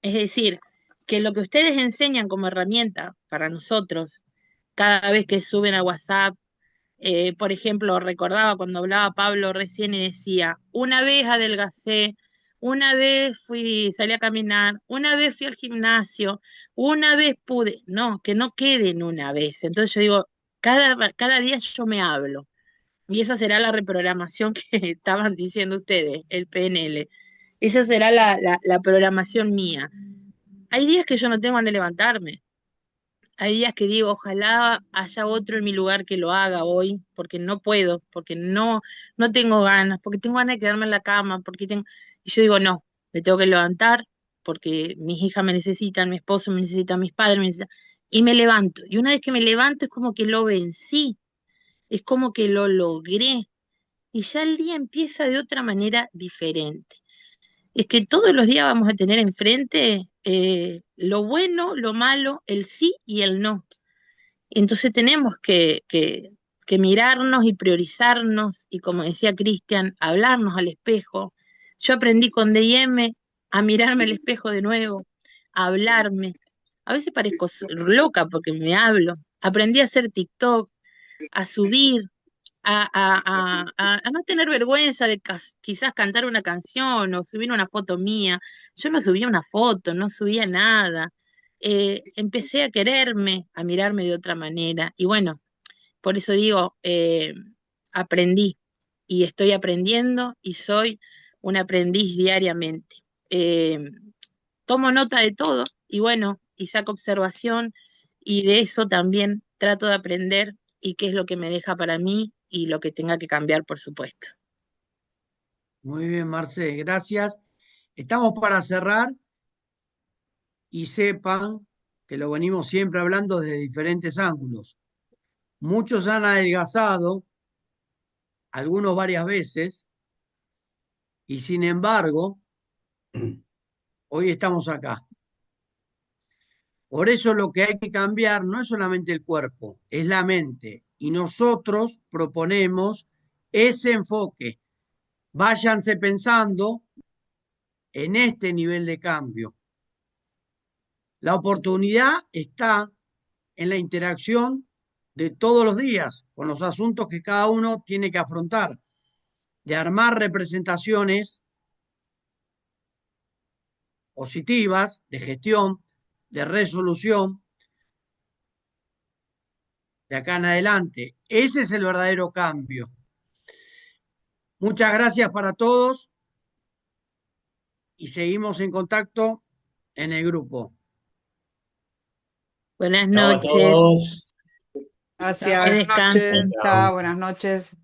Es decir, que lo que ustedes enseñan como herramienta para nosotros, cada vez que suben a WhatsApp, por ejemplo, recordaba cuando hablaba Pablo recién y decía, una vez adelgacé, una vez salí a caminar, una vez fui al gimnasio, una vez pude, no, que no quede en una vez. Entonces yo digo, cada día yo me hablo. Y esa será la reprogramación que estaban diciendo ustedes, el PNL. Esa será la programación mía. Hay días que yo no tengo ganas de levantarme. Hay días que digo, ojalá haya otro en mi lugar que lo haga hoy, porque no puedo, porque no tengo ganas, porque tengo ganas de quedarme en la cama, porque tengo... Y yo digo, no, me tengo que levantar, porque mis hijas me necesitan, mi esposo me necesita, mis padres me necesitan, y me levanto. Y una vez que me levanto es como que lo vencí, es como que lo logré, y ya el día empieza de otra manera diferente. es que todos los días vamos a tener enfrente lo bueno, lo malo, el sí y el no. Entonces tenemos que mirarnos y priorizarnos y como decía Cristian, hablarnos al espejo. Yo aprendí con D&M a mirarme al espejo de nuevo, a hablarme. A veces parezco loca porque me hablo. Aprendí a hacer TikTok, a subir, a no tener vergüenza de quizás cantar una canción o subir una foto mía. Yo no subía una foto, no subía nada. Empecé a quererme, a mirarme de otra manera. Y bueno, por eso digo, aprendí y estoy aprendiendo y soy un aprendiz diariamente. Eh, Tomo nota de todo y bueno, y saco observación y de eso también trato de aprender y qué es lo que me deja para mí y lo que tenga que cambiar, por supuesto. Muy bien, Marce, gracias. Estamos para cerrar y sepan que lo venimos siempre hablando desde diferentes ángulos. Muchos han adelgazado, algunos varias veces, y sin embargo, hoy estamos acá. Por eso lo que hay que cambiar no es solamente el cuerpo, es la mente. Y nosotros proponemos ese enfoque. Váyanse pensando en este nivel de cambio. La oportunidad está en la interacción de todos los días con los asuntos que cada uno tiene que afrontar, de armar representaciones positivas de gestión, de resolución, de acá en adelante. Ese es el verdadero cambio. Muchas gracias para todos y seguimos en contacto en el grupo. Buenas Chao a noches, todos. que Gracias. descansen. Chao. Chao, buenas noches.